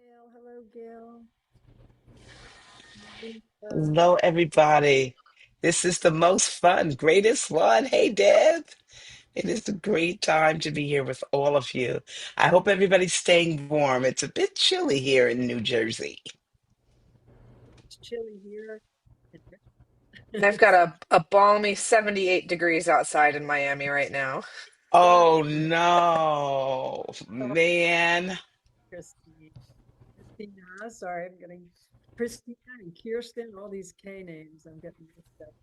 Gail. Hello, Gail. Lisa. Hello, everybody. This is the most fun, greatest one. Hey, Deb. It is a great time to be here with all of you. I hope everybody's staying warm. It's a bit chilly here in New Jersey. It's chilly here. I've got a balmy 78 degrees outside in Miami right now. Oh, no, man. Christine. Christina. Sorry, I'm getting Christina and Kirsten, all these K names. I'm getting mixed up.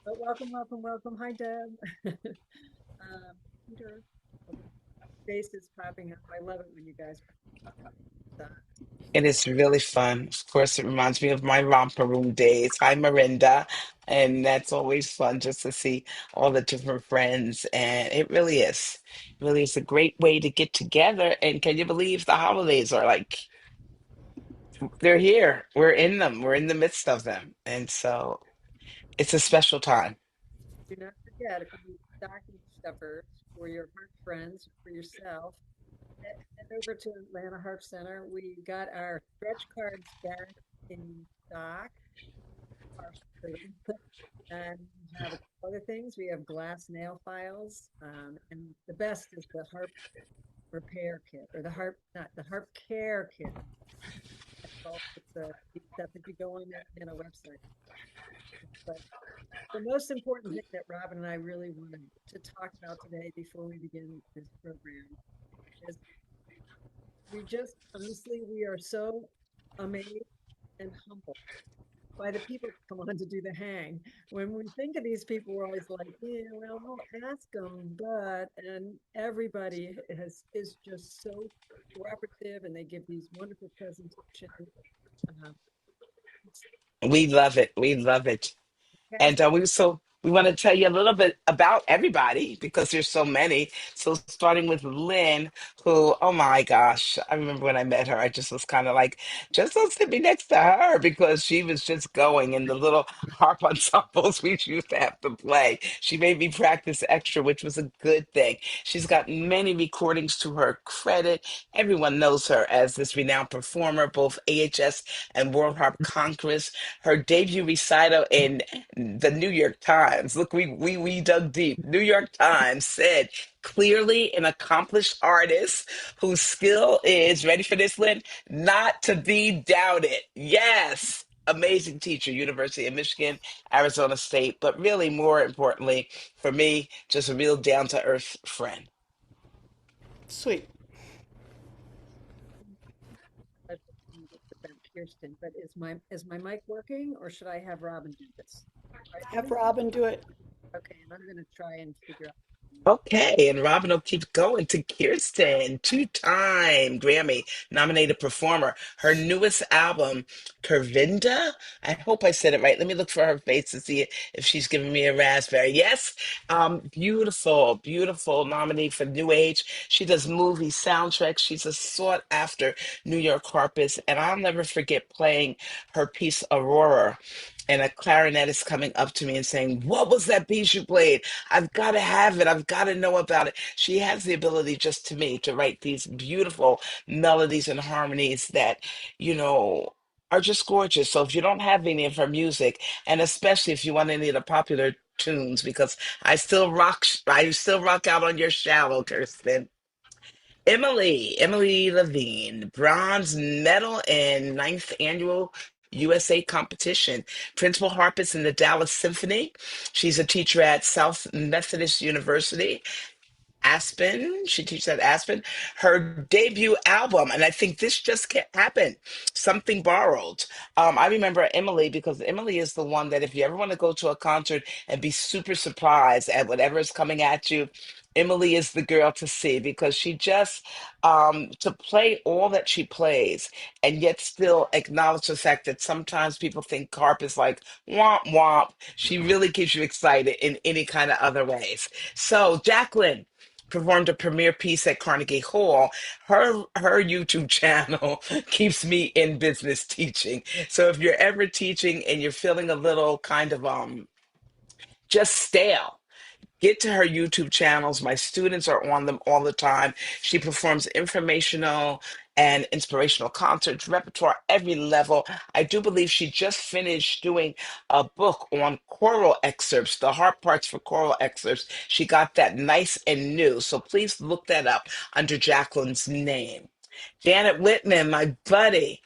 But welcome, welcome, welcome. Hi, Deb. Peter. Face is popping up. I love it when you guys pop up. It is really fun. Of course, it reminds me of my romper room days. Hi, Miranda. And that's always fun just to see all the different friends. And it really is. Really is a great way to get together. And can you believe the holidays are like they're here. We're in them. We're in the midst of them. And so it's a special time. Do not forget, if you need stocking stuffers for your heart friends, for yourself, head over to Atlanta Harp Center. We got our stretch cards back in stock, partially. And we have a couple other things. We have glass nail files. And the best is the harp repair kit or the harp, not the harp care kit. It's the stuff if you go on that in a website. But the most important thing that Robin and I really wanted to talk about today before we begin this program is we just honestly, we are so amazed and humbled by the people that come on to do the hang. When we think of these people, we're always like, yeah, well, we'll ask them, but and everybody is just so cooperative, and they give these wonderful presentations. Um, it's We love it. We love it. cast. And we want to tell you a little bit about everybody because there's so many. So starting with Lynn, who, oh my gosh, I remember when I met her, I just was kind of like, just don't sit me next to her because she was just going in the little harp ensembles we used to have to play. She made me practice extra, which was a good thing. She's got many recordings to her credit. Everyone knows her as this renowned performer, both AHS and World Harp Congress. Her debut recital in the New York Times. Look, we dug deep. New York Times said clearly an accomplished artist whose skill is ready for this, Lynn, not to be doubted. Yes. Amazing teacher, University of Michigan, Arizona State, but really more importantly for me, just a real down to earth friend. Sweet. About Kirsten, but is my mic working, or should I have Robin do this? Right, Have Robin? Robin do it. Okay, and I'm going to try and figure out. Okay, and Robin will keep going to Kirsten, two-time Grammy nominated performer. Her newest album, Curvinda. I hope I said it right. Let me look for her face to see if she's giving me a raspberry. Yes, beautiful, beautiful nominee for New Age. She does movie soundtracks. She's a sought-after New York harpist, and I'll never forget playing her piece Aurora. And a clarinetist coming up to me and saying, "What was that piece you played? I've got to have it. I've got to know about it." She has the ability, just to me, to write these beautiful melodies and harmonies that, you know, are just gorgeous. So if you don't have any of her music, and especially if you want any of the popular tunes, because I still rock out on your shallow, Kirsten. Emily Levine, bronze medal in ninth annual USA competition, principal harpist in the Dallas Symphony. She's a teacher at South Methodist University. Aspen, she teaches at Aspen. Her debut album, and I think this just can't happen. Something Borrowed. I remember Emily because Emily is the one that if you ever want to go to a concert and be super surprised at whatever is coming at you, Emily is the girl to see because she just to play all that she plays and yet still acknowledge the fact that sometimes people think harp is like womp womp. She really keeps you excited in any kind of other ways. So Jacqueline performed a premiere piece at Carnegie Hall. Her YouTube channel keeps me in business teaching. So if you're ever teaching and you're feeling a little kind of just stale, get to her YouTube channels. My students are on them all the time. She performs informational and inspirational concerts, repertoire, every level. I do believe she just finished doing a book on choral excerpts, the harp parts for choral excerpts. She got that nice and new. So please look that up under Jacqueline's name. J.Witman, my buddy,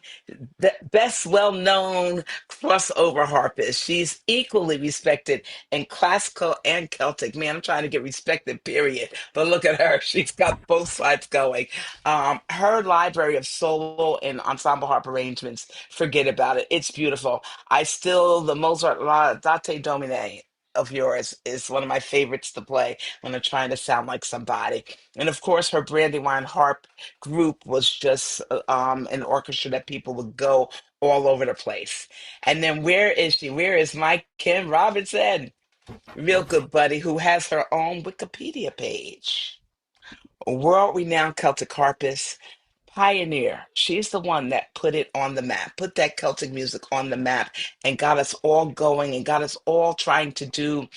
the best well-known crossover harpist. She's equally respected in classical and Celtic. Man, I'm trying to get respected, period. But look at her. She's got both sides going. Her library of solo and ensemble harp arrangements, forget about it. It's beautiful. The Mozart Laudate Domine of yours is one of my favorites to play when I'm trying to sound like somebody. And of course, her Brandywine harp group was just an orchestra that people would go all over the place. And then where is she? Where is my Kim Robinson? Real good buddy who has her own Wikipedia page. World-renowned Celtic harpist, pioneer. She's the one that put it on the map, put that Celtic music on the map and got us all going and got us all trying to do,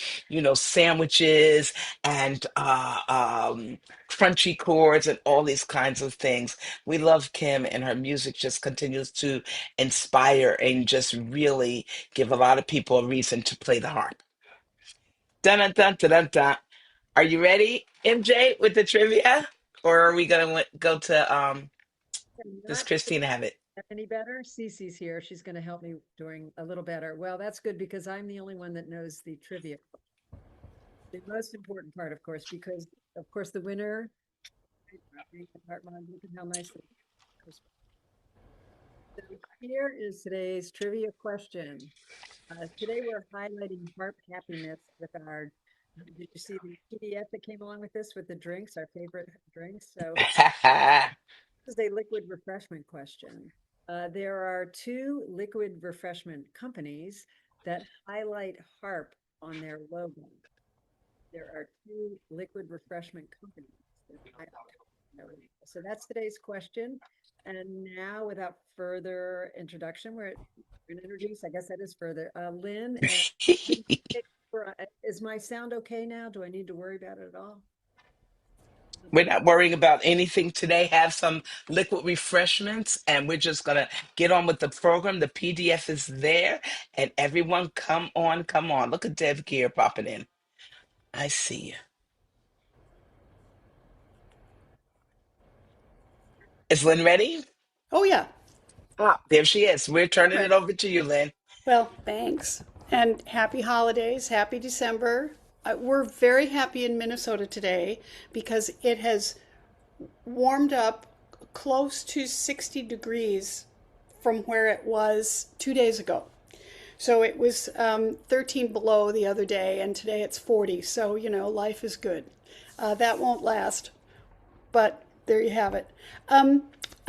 sandwiches and crunchy chords and all these kinds of things. We love Kim, and her music just continues to inspire and just really give a lot of people a reason to play the harp. Dun dun dun dun dun dun. Are you ready, MJ, with the trivia? Or are we gonna go to does Not Christina have it? any better. Cece's here. She's going to help me doing a little better. Well, that's good because I'm the only one that knows the trivia. The most important part, of course, because of course the winner. Look at how nicely. So here is today's trivia question. Today we're highlighting harp happiness with our. Did you see the PDF that came along with this with the drinks, our favorite drinks? So this is a liquid refreshment question. There are two liquid refreshment companies that highlight harp on their logo. There are two liquid refreshment companies that highlight harp. So that's today's question. And now, without further introduction, we're going to introduce, I guess that is further, Lynne. Is my sound okay now? Do I need to worry about it at all? We're not worrying about anything today. Have some liquid refreshments, and we're just gonna get on with the program. The PDF is there, and everyone, come on, come on. Look at Dev Gear popping in. I see you. Is Lynn ready? Oh, yeah. Ah, there she is. We're turning it over to you, Lynn. Well, thanks. And happy holidays, happy December. We're very happy in Minnesota today because it has warmed up close to 60 degrees from where it was 2 days ago. So it was 13 below the other day, and today it's 40. So, life is good. That won't last, but there you have it.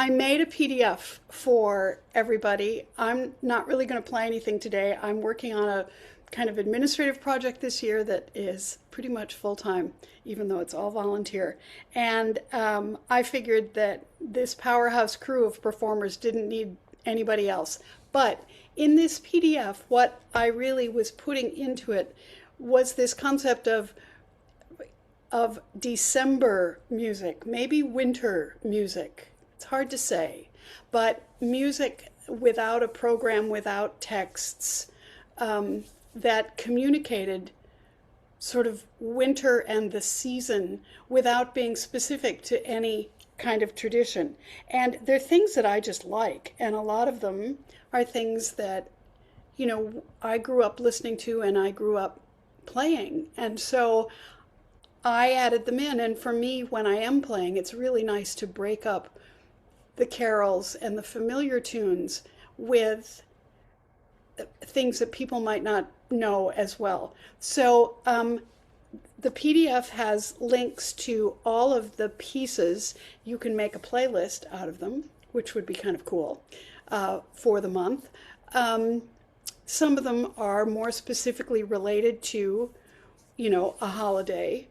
I made a PDF for everybody. I'm not really going to play anything today. I'm working on a kind of administrative project this year that is pretty much full-time, even though it's all volunteer. And I figured that this powerhouse crew of performers didn't need anybody else. But in this PDF, what I really was putting into it was this concept of December music, maybe winter music. It's hard to say, but music without a program, without texts, that communicated sort of winter and the season without being specific to any kind of tradition. And they're things that I just like, and a lot of them are things that, I grew up listening to and I grew up playing. And so I added them in, and for me, when I am playing, it's really nice to break up the carols and the familiar tunes with things that people might not know as well. So the PDF has links to all of the pieces. You can make a playlist out of them, which would be kind of cool for the month. Some of them are more specifically related to, a holiday,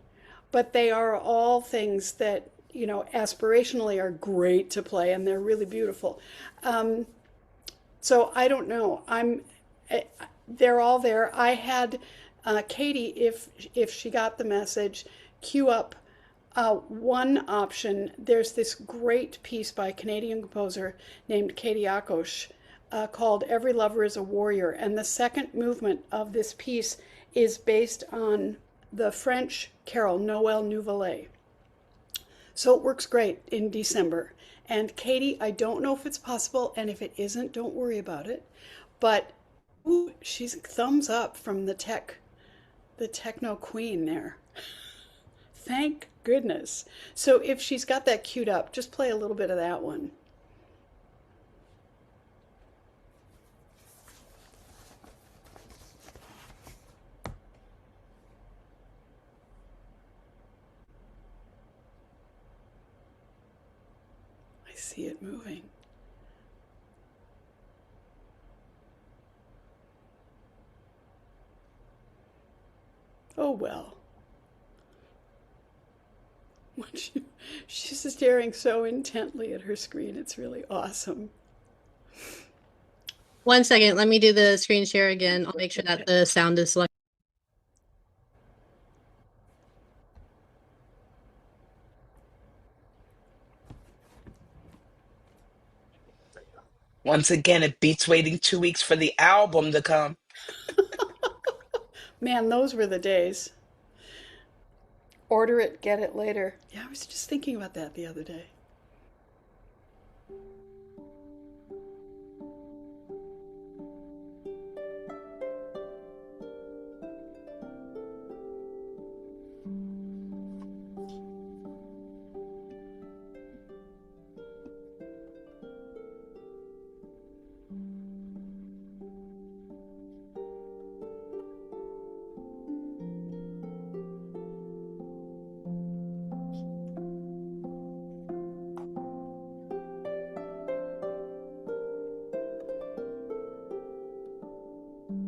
but they are all things that, aspirationally are great to play, and they're really beautiful. So I don't know. They're all there. I had Katie, if she got the message, queue up One option, there's this great piece by a Canadian composer named Katie Akos called Every Lover is a Warrior. And the second movement of this piece is based on the French carol Noël Nouvelet. So it works great in December. And Katie, I don't know if it's possible, and if it isn't, don't worry about it. But ooh, she's thumbs up from the techno queen there. Thank goodness. So if she's got that queued up, just play a little bit of that one. I see it moving. Oh well. She's staring so intently at her screen. It's really awesome. 1 second, let me do the screen share again. I'll make sure that the sound is selected. Once again, it beats waiting 2 weeks for the album to come. Man, those were the days. Order it, get it later. Yeah, I was just thinking about that the other day.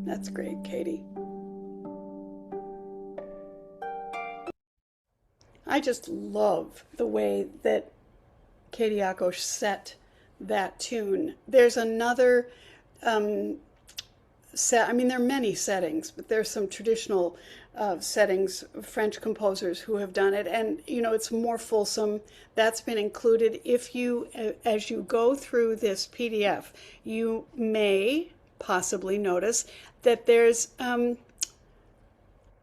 That's great, Katie. I just love the way that Katie Akos set that tune. There's another set, I mean, there are many settings, but there's some traditional settings, French composers who have done it, and it's more fulsome. That's been included. If you, as you go through this PDF, you may possibly notice that there's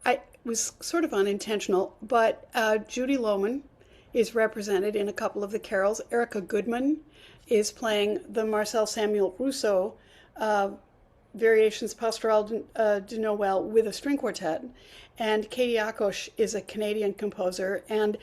it was sort of unintentional, but Judy Lohman is represented in a couple of the carols. Erica Goodman is playing the Marcel Samuel Rousseau Variations Pastorale de Noël with a string quartet, and Katie Akos is a Canadian composer, and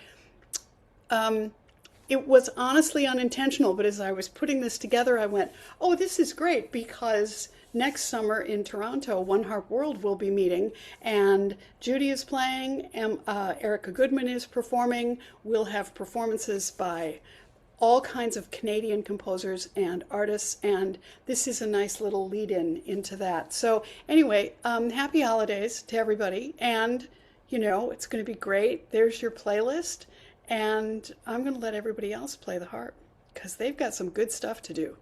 it was honestly unintentional, but as I was putting this together, I went, oh, this is great, because next summer in Toronto, One Harp World will be meeting, and Judy is playing, and Erica Goodman is performing. We'll have performances by all kinds of Canadian composers and artists, and this is a nice little lead-in into that. So anyway, happy holidays to everybody, and it's going to be great. There's your playlist, and I'm going to let everybody else play the harp because they've got some good stuff to do.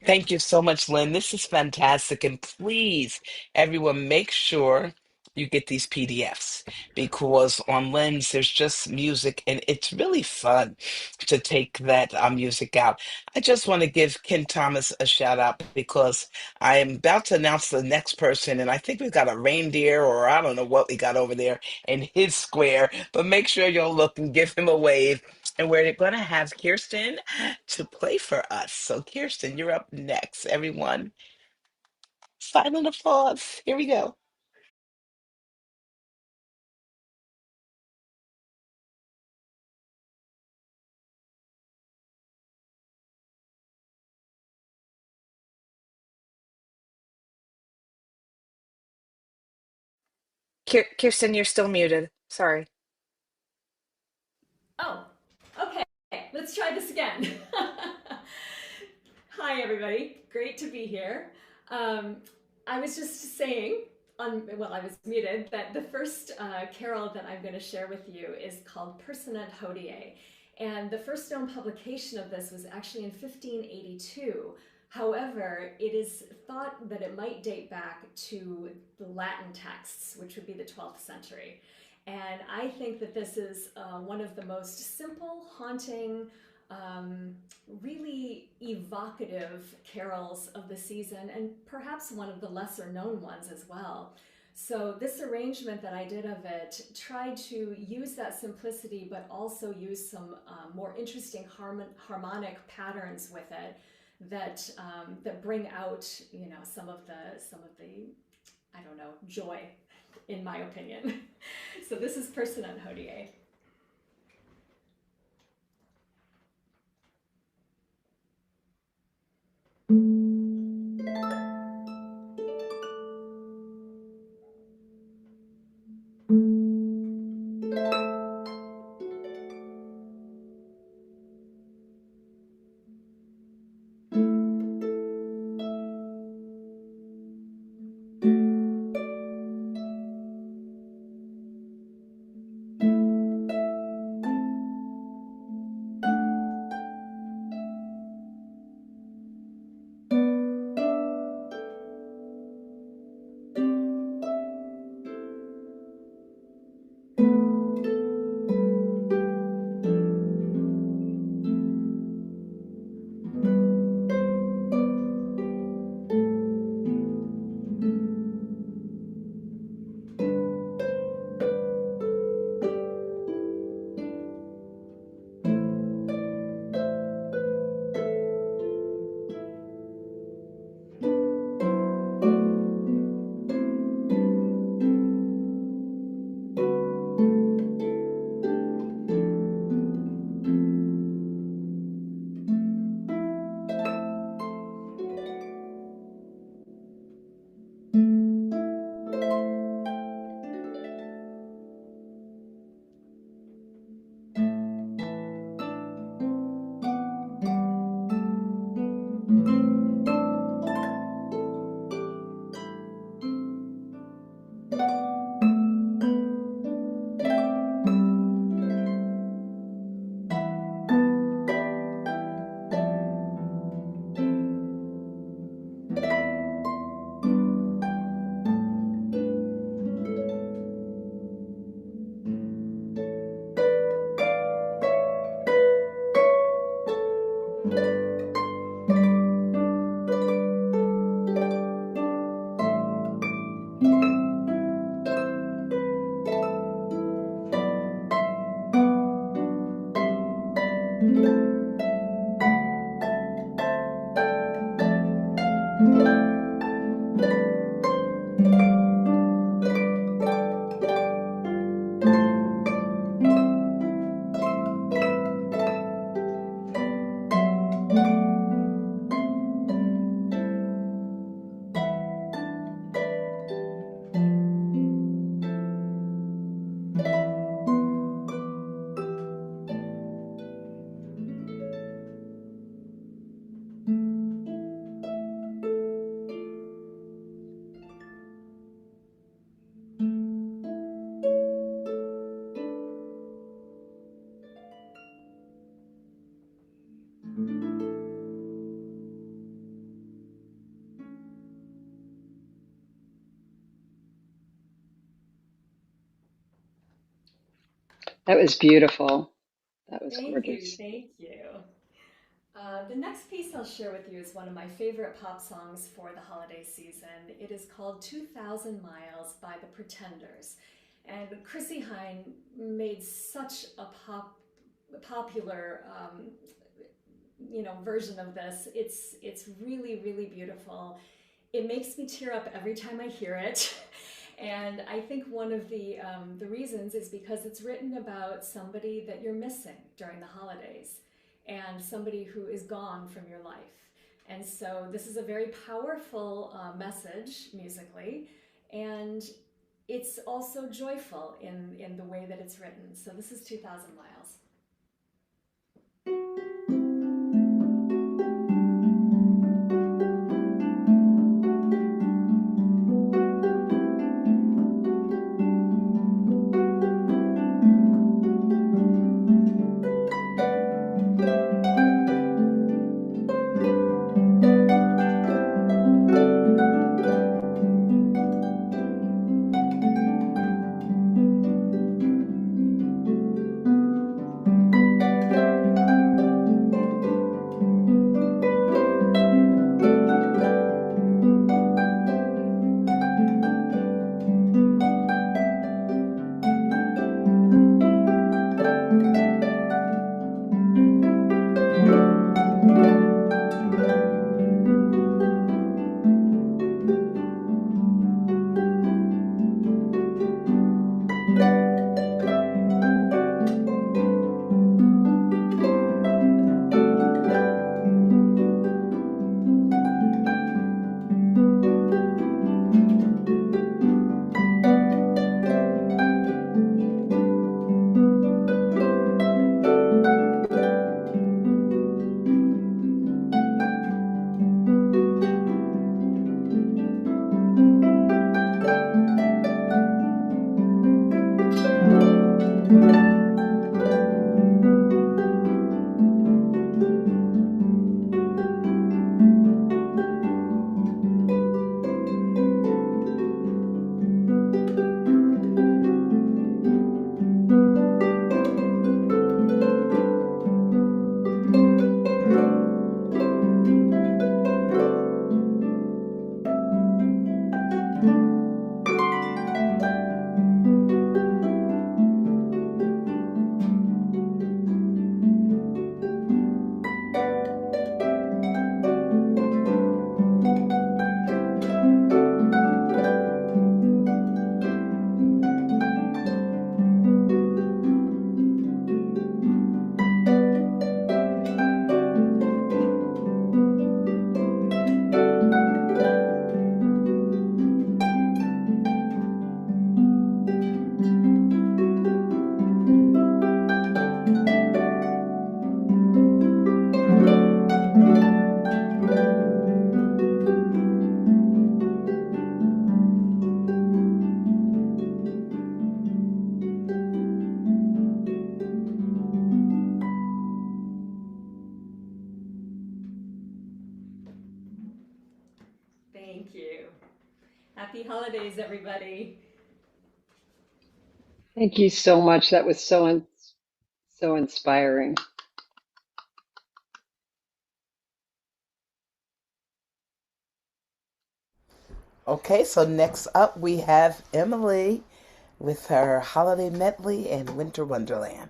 Thank you so much, Lynn. This is fantastic. And please, everyone, make sure you get these PDFs, because on Lynn's, there's just music, and it's really fun to take that music out. I just want to give Ken Thomas a shout out, because I am about to announce the next person, and I think we've got a reindeer, or I don't know what we got over there in his square, but make sure you'll look and give him a wave. And we're going to have Kirsten to play for us. So, Kirsten, you're up next. Everyone, silent applause. Here we go. Kirsten, you're still muted. Sorry. Oh, okay. Let's try this again. Hi, everybody. Great to be here. I was just saying, while I was muted, that the first carol that I'm going to share with you is called Personent, Hodie. And the first known publication of this was actually in 1582. However, it is thought that it might date back to the Latin texts, which would be the 12th century. And I think that this is one of the most simple, haunting, really evocative carols of the season, and perhaps one of the lesser known ones as well. So this arrangement that I did of it tried to use that simplicity, but also use some more interesting harmonic patterns with it that that bring out, you know, some of the I don't know, joy, in my opinion. So this is Personent Hodie. That was beautiful. That was Thank you, gorgeous. thank you. The next piece I'll share with you is one of my favorite pop songs for the holiday season. It is called 2,000 Miles by the Pretenders. And Chrissy Hynde made such a popular version of this. It's really, really beautiful. It makes me tear up every time I hear it. And I think one of the reasons is because it's written about somebody that you're missing during the holidays, and somebody who is gone from your life. And so this is a very powerful message musically, and it's also joyful in the way that it's written. So this is 2,000 Miles. Happy holidays, everybody. Thank you so much. That was so inspiring. Okay, so next up we have Emily with her Holiday Medley and Winter Wonderland.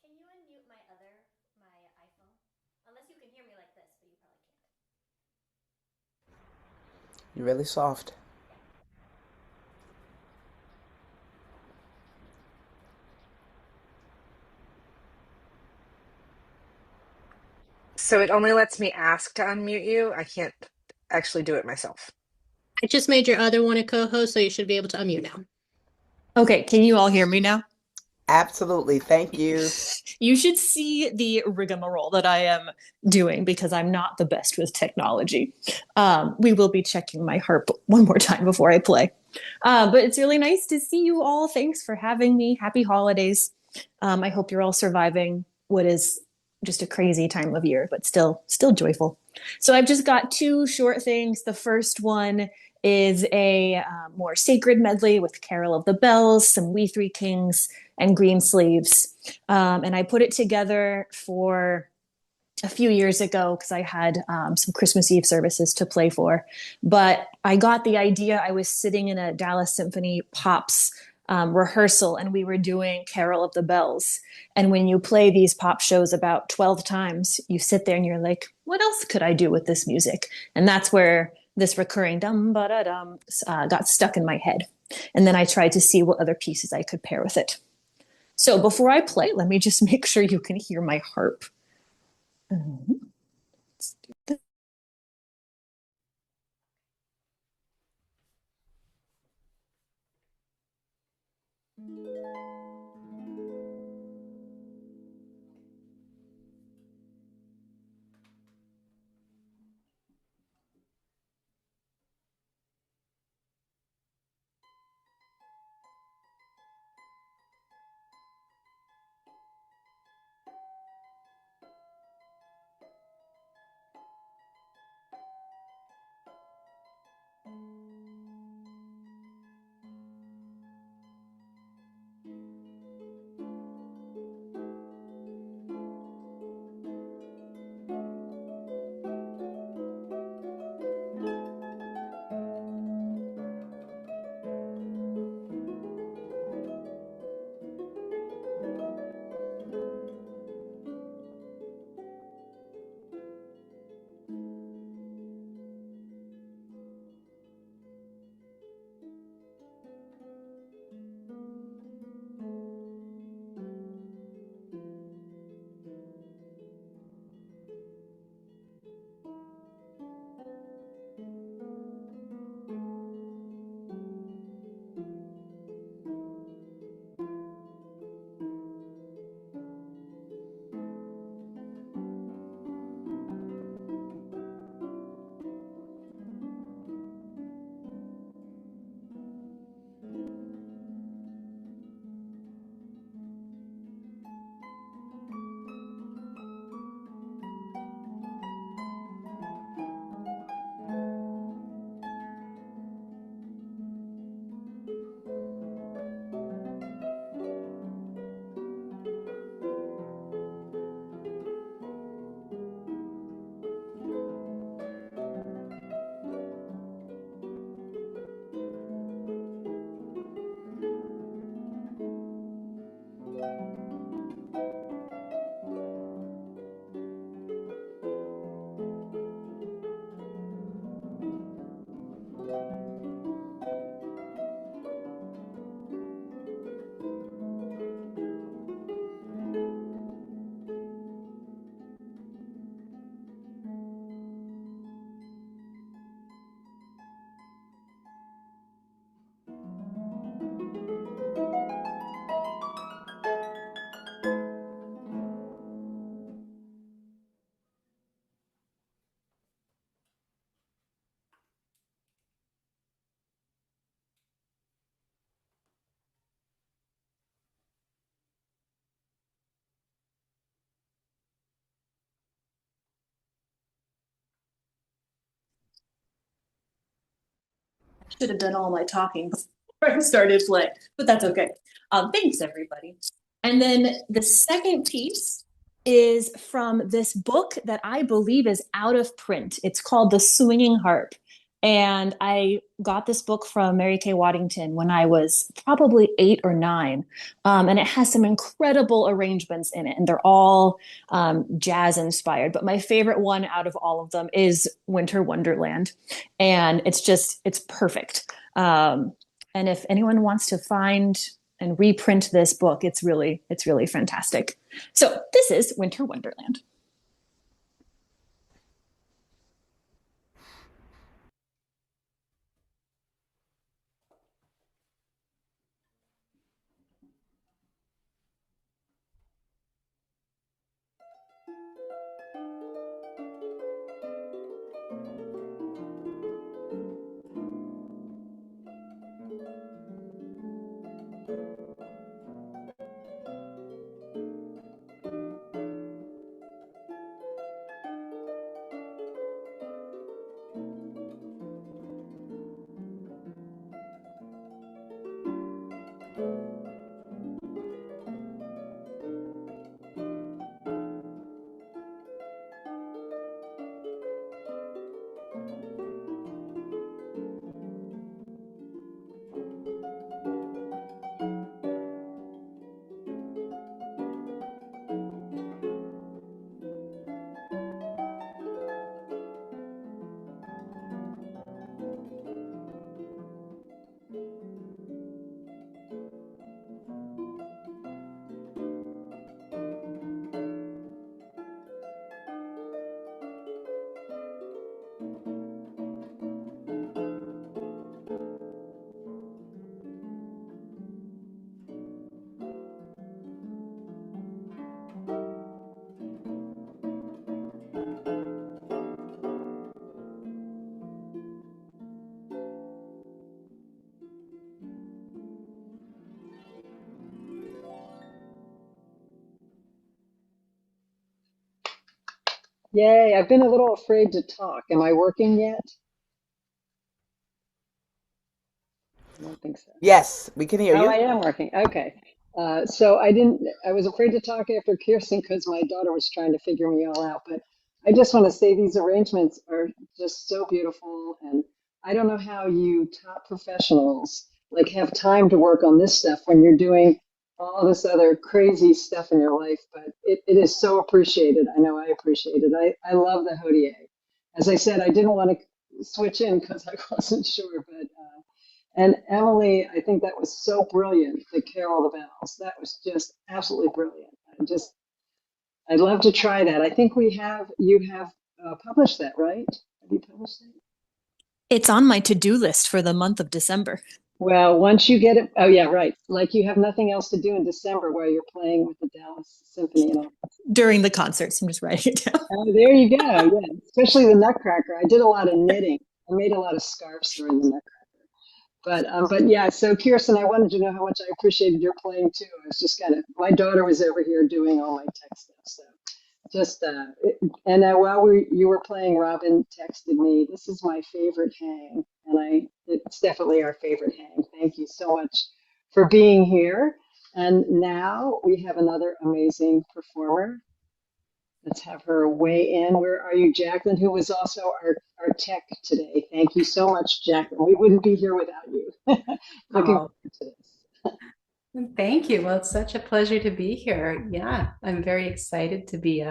Can you unmute my iPhone? Unless you can hear me like this, but you probably can't. You're really soft. So it only lets me ask to unmute you. I can't actually do it myself. I just made your other one a co-host, so you should be able to unmute now. Okay, can you all hear me now? Absolutely. Thank you. You should see the rigmarole that I am doing because I'm not the best with technology. We will be checking my harp one more time before I play. But it's really nice to see you all. Thanks for having me. Happy holidays. I hope you're all surviving what is just a crazy time of year, but still joyful. So I've just got two short things. The first one is a more sacred medley with Carol of the Bells, some We Three Kings, and Greensleeves. And I put it together for a few years ago because I had some Christmas Eve services to play for. But I got the idea. I was sitting in a Dallas Symphony Pops rehearsal, and we were doing Carol of the Bells. And when you play these pop shows about 12 times, you sit there and you're like, what else could I do with this music? And that's where this recurring dum ba da dum got stuck in my head. And then I tried to see what other pieces I could pair with it. So before I play, let me just make sure you can hear my harp. Let's do this. should have done all my talking before I started playing, but that's okay. Thanks, everybody. And then the second piece is from this book that I believe is out of print. It's called The Swinging Harp. And I got this book from Mary Kay Waddington when I was probably 8 or 9. And it has some incredible arrangements in it, and they're all jazz inspired. But my favorite one out of all of them is Winter Wonderland. And it's perfect. And if anyone wants to find and reprint this book, it's really fantastic. So this is Winter Wonderland. Yay, I've been a little afraid to talk. Am I working yet? I don't think so. Yes, we can hear Oh, I you. am working. Okay. I was afraid to talk after Kirsten because my daughter was trying to figure me all out. But I just want to say these arrangements are just so beautiful. And I don't know how you top professionals like have time to work on this stuff when you're doing all this other crazy stuff in your life. But it is so appreciated. I know I appreciate it. I love the Hodie. As I said, I didn't want to switch in because I wasn't sure, but and Emily, I think that was so brilliant, the Carol of the Bells. That was just absolutely brilliant. I'd love to try that. I think you have published that, right? Have you published it? It's on my to-do list for the month of December. Well, once you get it, oh yeah, right. Like you have nothing else to do in December while you're playing with the Dallas Symphony and all. During the concerts, I'm just writing it down. Oh, there you go. Yeah, especially the Nutcracker. I did a lot of knitting. I made a lot of scarves during the Nutcracker. But yeah, so Kirsten, I wanted to know how much I appreciated your playing too. I was just my daughter was over here doing all my tech stuff. So just, while you were playing, Robin texted me, this is my favorite hang. And it's definitely our favorite hang. Thank you so much for being here. And now we have another amazing performer. Let's have her weigh in. Where are you, Jacqueline, who was also our tech today? Thank you so much, Jacqueline. We wouldn't be here without you. Looking forward to this. Thank you. Well, it's such a pleasure to be here. Yeah, I'm very excited to be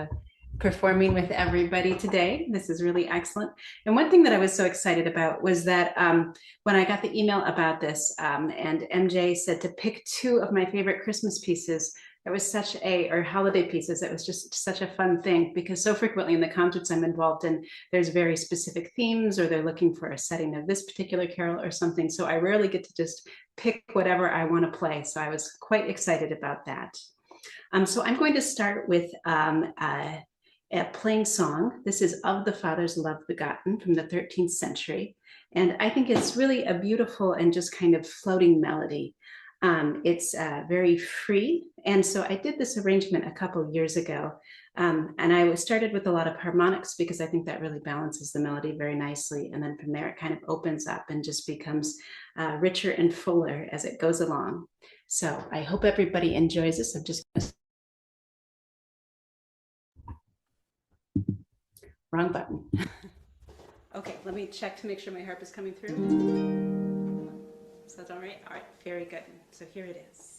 performing with everybody today. This is really excellent. And one thing that I was so excited about was that when I got the email about this and MJ said to pick 2 of my favorite Christmas pieces, it was or holiday pieces. It was just such a fun thing because so frequently in the concerts I'm involved in, there's very specific themes or they're looking for a setting of this particular carol or something. So I rarely get to just pick whatever I want to play. So I was quite excited about that. So I'm going to start with a plain song. This is Of the Father's Love Begotten from the 13th century. And I think it's really a beautiful and just kind of floating melody. It's very free. And so I did this arrangement a couple of years ago And I started with a lot of harmonics because I think that really balances the melody very nicely. And then from there, it kind of opens up and just becomes richer and fuller as it goes along. So I hope everybody enjoys this. I'm just gonna... Wrong button. Okay, let me check to make sure my harp is coming through. So that's all right? All right, very good. So here it is.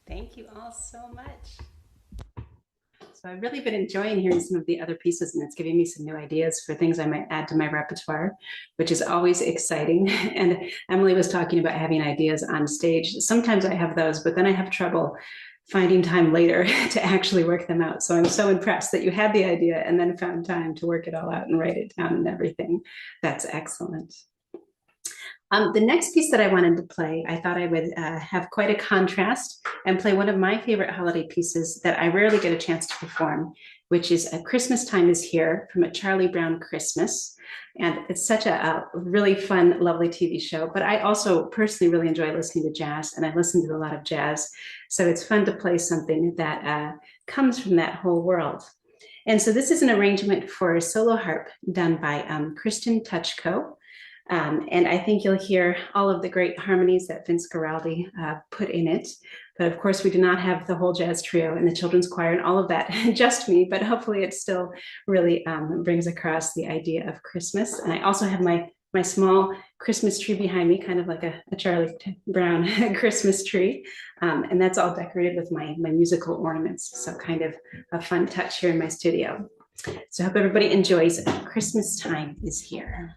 Thank you all so much. So I've really been enjoying hearing some of the other pieces, and it's giving me some new ideas for things I might add to my repertoire, which is always exciting. And Emily was talking about having ideas on stage. Sometimes I have those, but then I have trouble finding time later to actually work them out. So I'm so impressed that you had the idea and then found time to work it all out and write it down and everything. That's excellent. The next piece that I wanted to play, I thought I would have quite a contrast and play one of my favorite holiday pieces that I rarely get a chance to perform, which is A Christmas Time is Here from A Charlie Brown Christmas. And it's such a really fun, lovely TV show. But I also personally really enjoy listening to jazz, and I listen to a lot of jazz. So it's fun to play something that comes from that whole world. And so this is an arrangement for solo harp done by Kirsten Toczko. And I think you'll hear all of the great harmonies that Vince Guaraldi put in it. But of course, we do not have the whole jazz trio and the children's choir and all of that, just me, but hopefully it still really brings across the idea of Christmas. And I also have my small Christmas tree behind me, kind of like a Charlie Brown Christmas tree. And that's all decorated with my musical ornaments. So kind of a fun touch here in my studio. So I hope everybody enjoys it. Christmas time is here.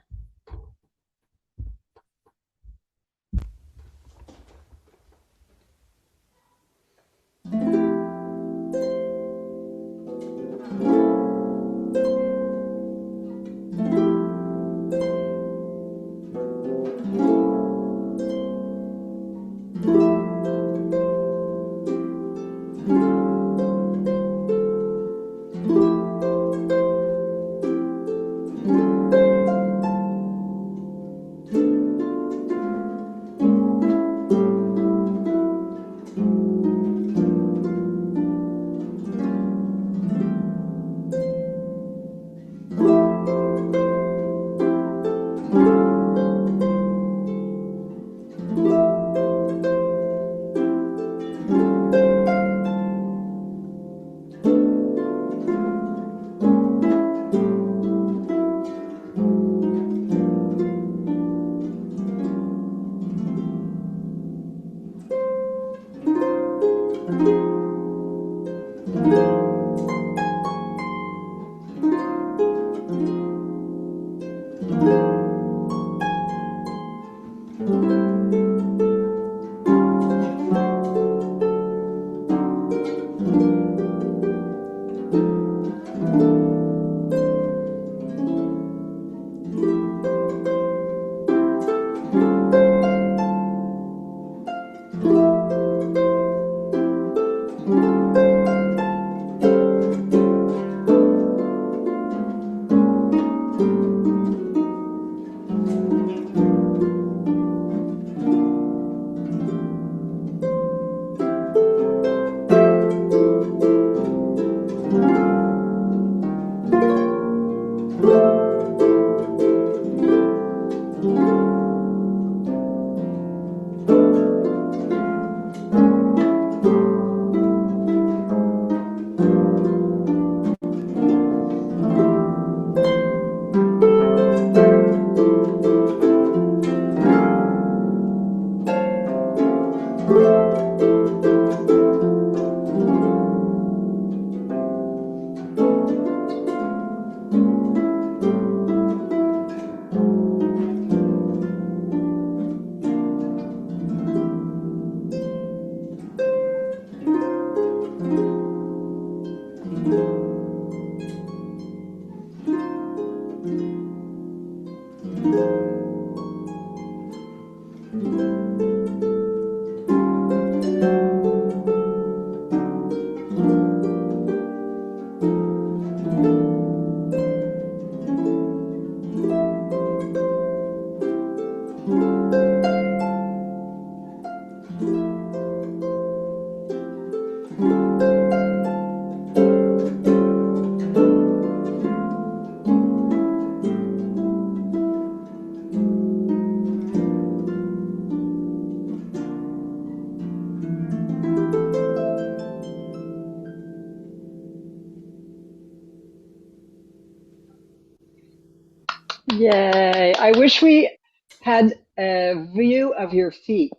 Yay. I wish we had a view of your feet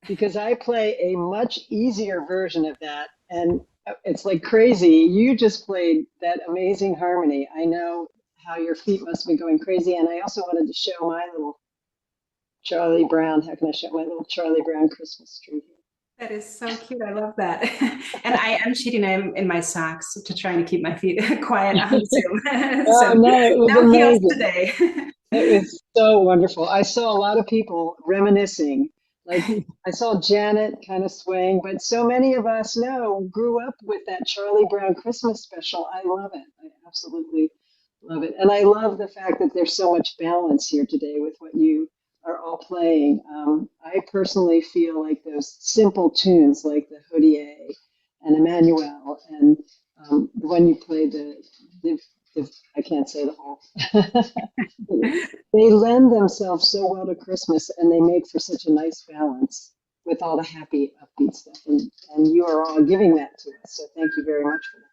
because I play a much easier version of that. And it's like crazy. You just played that amazing harmony. I know how your feet must have been going crazy. And I also wanted to show my little Charlie Brown. How can I show my little Charlie Brown Christmas tree here? That is so cute. I love that. And I am cheating. I'm in my socks to trying to keep my feet quiet on Zoom. Oh, no, it was no heels amazing. today. It was so wonderful. I saw a lot of people reminiscing. Like I saw Janet kind of swaying, but so many of us grew up with that Charlie Brown Christmas special. I love it. I absolutely love it. And I love the fact that there's so much balance here today with what you are all playing. I personally feel like those simple tunes like the Hodie and Emmanuel and when you play the if I can't say the whole. They lend themselves so well to Christmas, and they make for such a nice balance with all the happy, upbeat stuff. And you are all giving that to us, so thank you very much for that.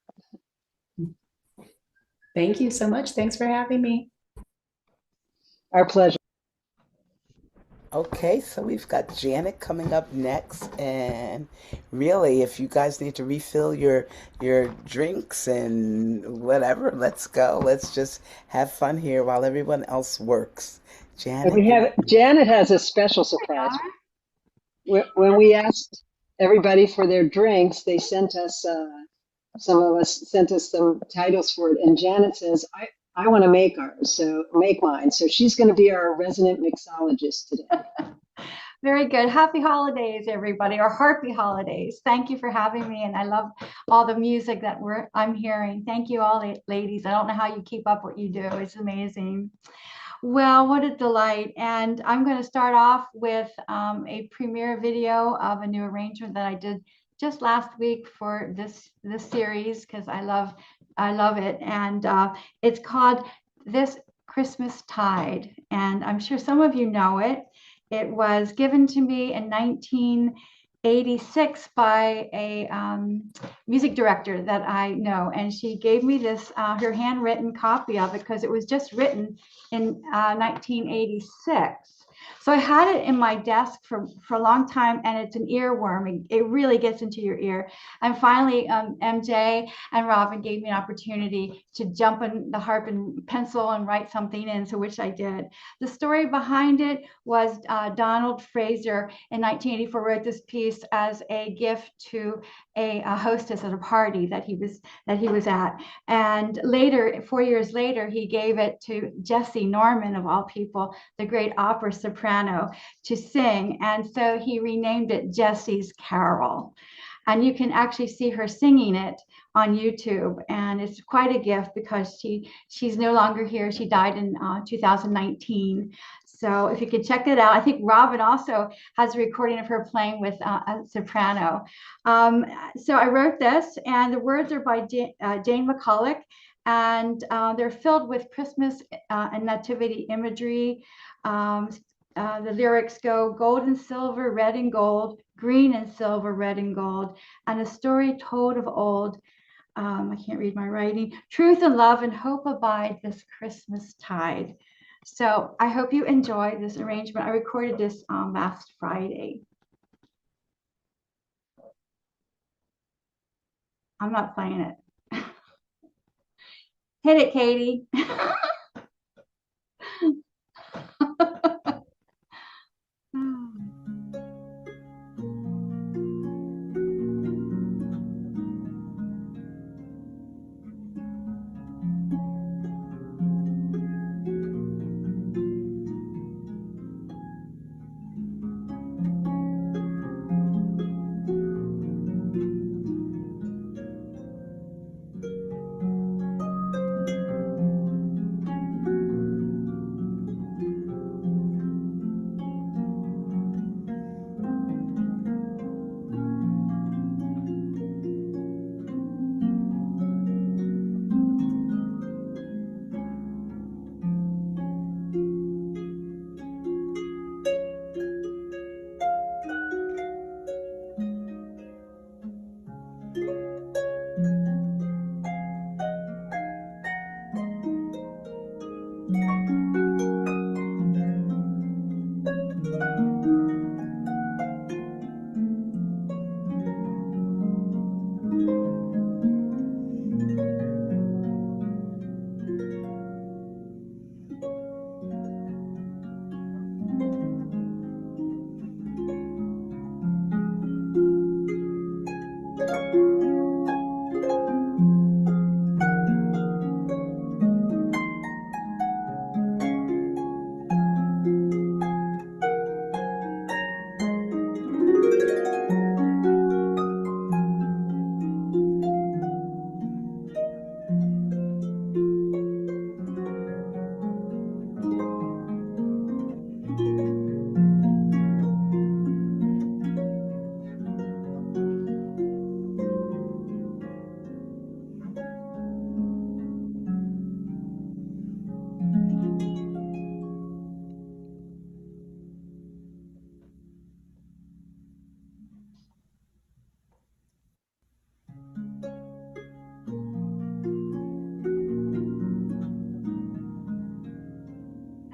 Thank you so much. Thanks for having me. Our pleasure. Okay, so we've got Janet coming up next, and really, if you guys need to refill your drinks and whatever, let's go. Let's just have fun here while everyone else works. And Janet. Janet has a special surprise. When we asked everybody for their drinks, they sent us some of us sent us some titles for it, and Janet says, I want to make ours, so make mine. So she's going to be our resident mixologist today. Very good. Happy holidays, everybody, or Harpy holidays. Thank you for having me, and I love all the music that I'm hearing. Thank you all, ladies. I don't know how you keep up what you do. It's amazing. Well, what a delight. And I'm going to start off with a premiere video of a new arrangement that I did just last week for this series, because I love it. And it's called This Christmastide. And I'm sure some of you know it. It was given to me in 1986 by a music director that I know, and she gave me this her handwritten copy of it because it was just written in 1986. So I had it in my desk for a long time, and it's an earworm. It really gets into your ear. And finally, MJ and Robin gave me an opportunity to jump on the harp and pencil and write something in, so which I did. The story behind it was Donald Fraser in 1984 wrote this piece as a gift to a hostess at a party that he was at. And later, 4 years later, he gave it to Jessie Norman, of all people, the great opera soprano, to sing. And so he renamed it Jessie's Carol. And you can actually see her singing it on YouTube. And it's quite a gift because she's no longer here. She died in 2019. So if you could check it out. I think Robin also has a recording of her playing with a soprano. So I wrote this, and the words are by Jane McCulloch, and they're filled with Christmas and nativity imagery. The lyrics go: gold and silver, red and gold, green and silver, red and gold, and a story told of old. I can't read my writing. Truth and love and hope abide this Christmastide. So I hope you enjoy this arrangement. I recorded this last Friday. I'm not playing it. Hit it, Katie.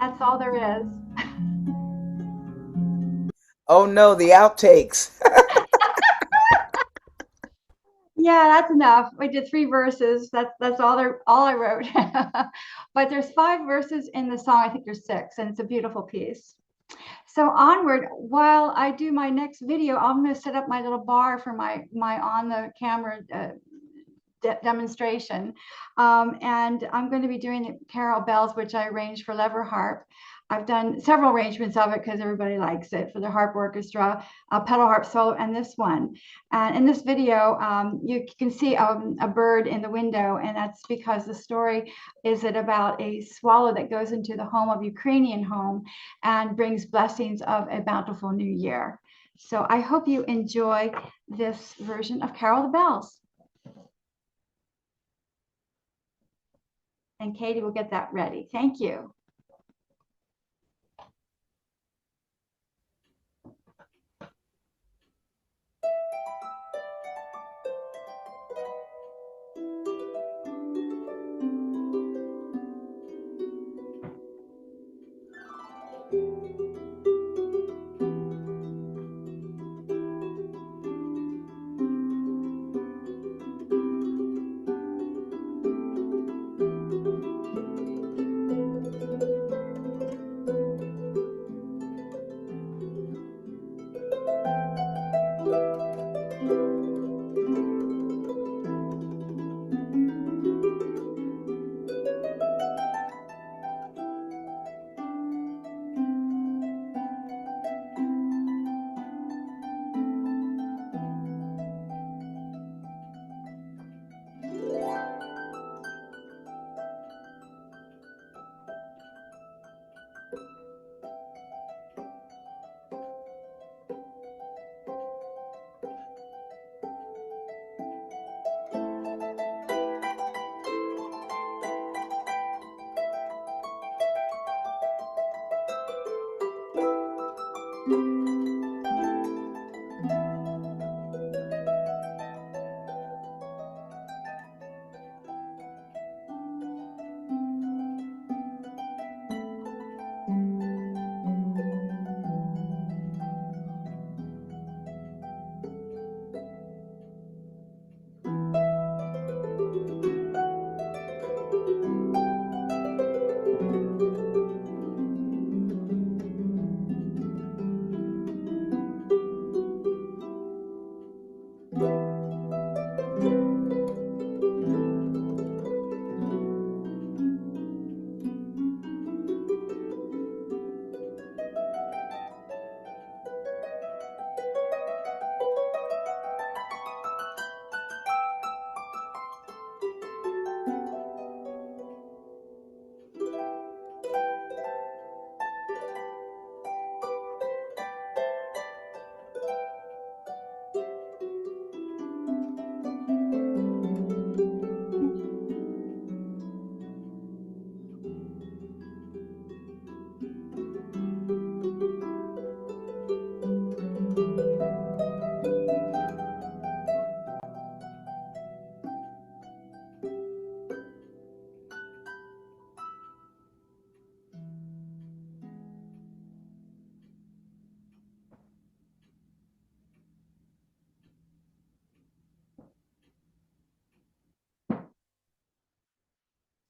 That's all there is. Oh no, the outtakes. Yeah, that's enough. We did 3 verses. That's all I wrote. But there's 5 verses in the song. I think there's 6, and it's a beautiful piece. So onward, while I do my next video, I'm going to set up my little bar for my on the camera demonstration. And I'm going to be doing the Carol Bells, which I arranged for Lever Harp. I've done several arrangements of it because everybody likes it, for the harp orchestra, pedal harp solo, and this one. And in this video, you can see a bird in the window, and that's because the story is about a swallow that goes into the home of Ukrainian home and brings blessings of a bountiful new year. So I hope you enjoy this version of Carol the Bells. And Katie will get that ready. Thank you.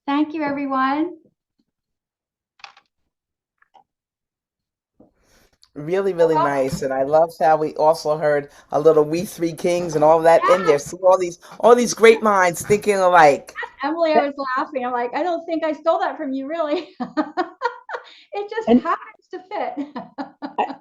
Thank you, everyone. Really, really nice. And I loved how we also heard a little We Three Kings and all that in there. See all these great minds thinking alike. Emily, I was laughing. I'm like, I don't think I stole that from you, really. It just happens to fit.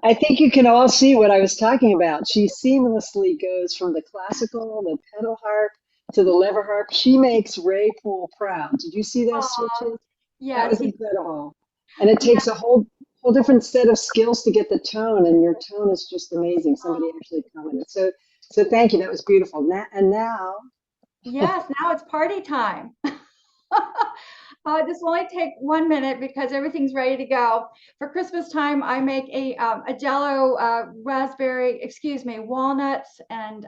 I think you can all see what I was talking about. She seamlessly goes from the classical, the pedal harp, to the lever harp. She makes Ray Poole proud. Did you see those switches? Yes, that was incredible. And it takes a whole different set of skills to get the tone, and your tone is just amazing. Somebody actually commented. So thank you. That was beautiful. Now. Yes, now it's party time. This will only take 1 minute because everything's ready to go. For Christmas time, I make a Jello walnuts and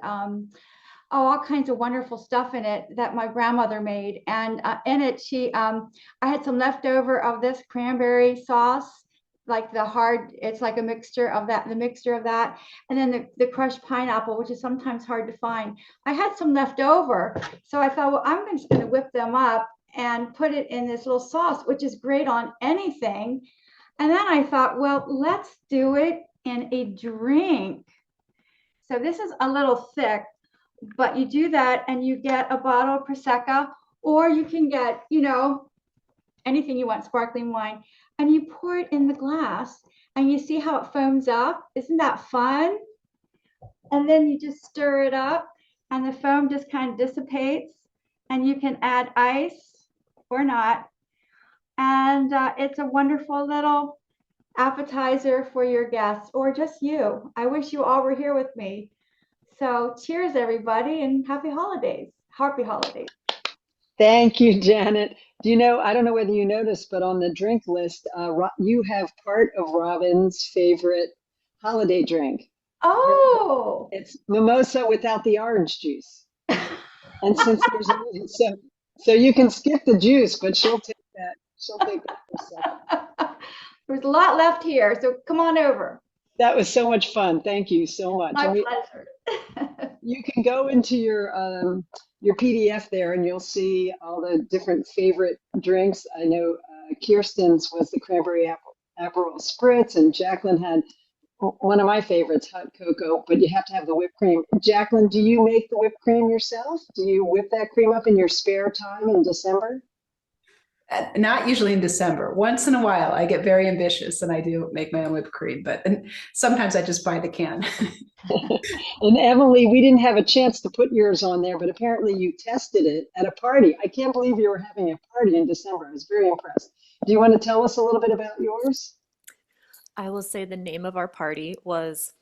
all kinds of wonderful stuff in it that my grandmother made. And in it, I had some leftover of this cranberry sauce, like the hard, it's like a mixture of that, and then the crushed pineapple, which is sometimes hard to find. I had some left over, so I thought, well, I'm just going to whip them up and put it in this little sauce, which is great on anything. And then I thought, well, let's do it in a drink. So this is a little thick, but you do that and you get a bottle of Prosecco, or you can get, anything you want, sparkling wine, and you pour it in the glass and you see how it foams up. Isn't that fun? And then you just stir it up and the foam just kind of dissipates, and you can add ice or not. And it's a wonderful little appetizer for your guests or just you. I wish you all were here with me. So cheers, everybody, and happy holidays. Happy holidays. Thank you, Janet. I don't know whether you noticed, but on the drink list, you have part of Robin's favorite holiday drink. Oh, it's mimosa without the orange juice. And since so you can skip the juice, but she'll take that. She'll take that herself. There's a lot left here, so come on over. That was so much fun. Thank you so much. My pleasure. You can go into your PDF there, and you'll see all the different favorite drinks. I know Kirsten's was the cranberry Aperol spritz, and Jacqueline had one of my favorites, hot cocoa. But you have to have the whipped cream. Jacqueline, do you make the whipped cream yourself? Do you whip that cream up in your spare time in December? Not usually in December. Once in a while, I get very ambitious and I do make my own whipped cream, but sometimes I just buy the can. And Emily, we didn't have a chance to put yours on there, but apparently you tested it at a party. I can't believe you were having a party in December. I was very impressed. Do you want to tell us a little bit about yours? I will say the name of our party was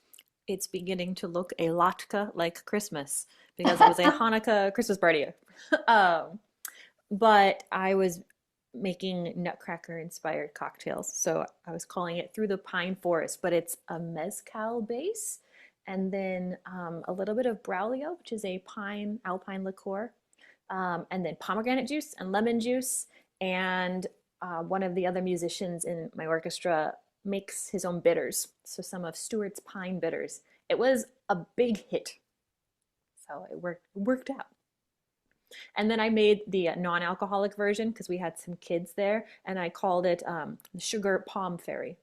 It's Beginning to Look a Latka Like Christmas, because it was a Hanukkah Christmas party. But I was making nutcracker inspired cocktails, so I was calling it Through the Pine Forest, but it's a mezcal base, and then a little bit of Braulio, which is a alpine liqueur, and then pomegranate juice and lemon juice, and one of the other musicians in my orchestra makes his own bitters, so some of Stewart's pine bitters. It was a big hit, so it worked out. And then I made the non-alcoholic version because we had some kids there, and I called it the Sugar Palm Fairy.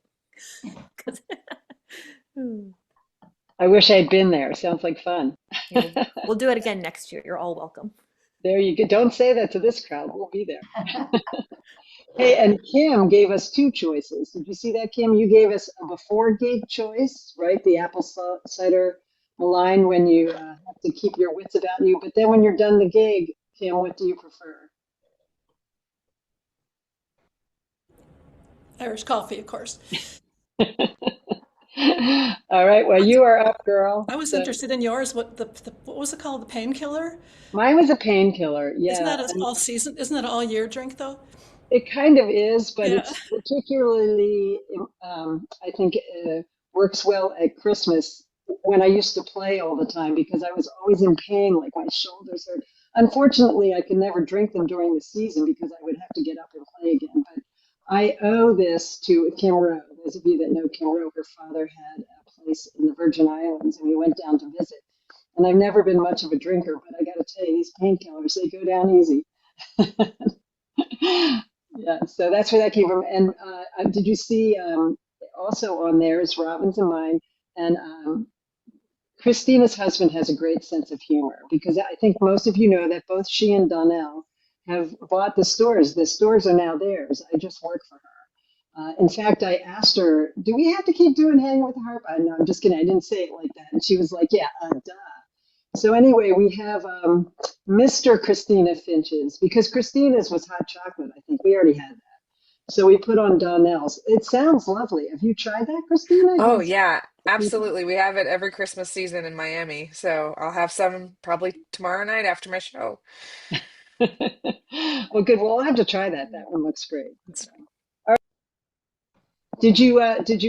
I wish I'd been there. Sounds like fun. Yeah, we'll do it again next year. You're all welcome. There you go. Don't say that to this crowd. We'll be there. Hey, and Kim gave us two choices. Did you see that, Kim? You gave us a before gig choice, right? The apple cider line when you have to keep your wits about you. But then when you're done the gig, Kim, what do you prefer? Irish coffee, of course. All right. Well, you are up, girl. I was interested in yours. What was it called? The painkiller? Mine was a painkiller. Yeah. Isn't that an all season? Isn't that an all year drink though? It kind of is, but it's particularly, I think, works well at Christmas when I used to play all the time because I was always in pain, like my shoulders hurt. Unfortunately, I could never drink them during the season because I would have to get up and play again. But I owe this to Kim Rowe. Those of you that know Kim Rowe, her father had a place in the Virgin Islands, and we went down to visit. And I've never been much of a drinker, but I got to tell you, these painkillers, they go down easy. Yeah, so that's where that came from. And did you see also on there is Robin's and mine, and Christina's husband has a great sense of humor because I think most of you know that both she and Donnell have bought the stores. The stores are now theirs. I just work for her. In fact, I asked her, do we have to keep doing Hanging with the Harp? No, I'm just kidding. I didn't say it like that. And she was like, yeah, duh. So anyway, we have Mr. Christina Finch's, because Christina's was hot chocolate, I think. We already had that. So we put on Donnell's. It sounds lovely. Have you tried that, Christina? Oh, yeah, absolutely. We have it every Christmas season in Miami. So I'll have some probably tomorrow night after my show. Well, good. Well, I'll have to try that. That one looks great. Did you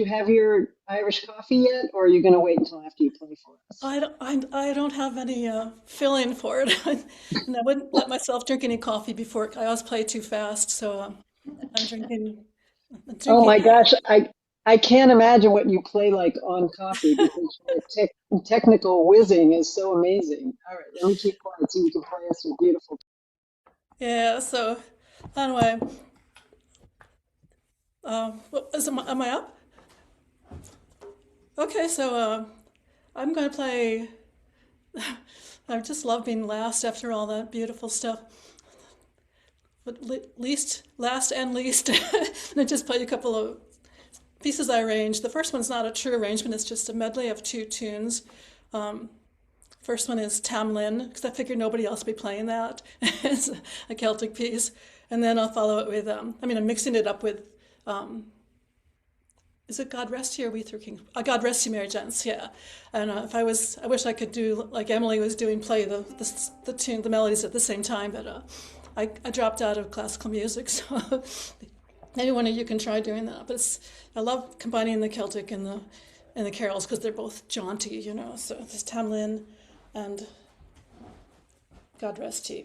have your Irish coffee yet, or are you going to wait until after you play for us? I don't have any feeling for it, and I wouldn't let myself drink any coffee before. I always play too fast, so I'm drinking. I'm Oh drinking. my gosh, I can't imagine what you play like on coffee because your technical whizzing is so amazing. All right, let me keep quiet so you can play us some beautiful. Yeah. So anyway, am I up? Okay. So I'm going to play. I just love being last after all that beautiful stuff. But last and least, and I just play a couple of pieces I arranged. The first one's not a true arrangement, it's just a medley of two tunes. First one is Tamlin, because I figured nobody else would be playing that. It's a Celtic piece. And then I'll follow it with, I'm mixing it up with, is it God Rest You or We Through Kings? God Rest You, Merry Gents, yeah. And I wish I could do, like Emily was doing, play the tune, the melodies at the same time, but I dropped out of classical music, so maybe one of you can try doing that. But I love combining the Celtic and the carols because they're both jaunty, you know. So there's Tamlin and God Rest Ye.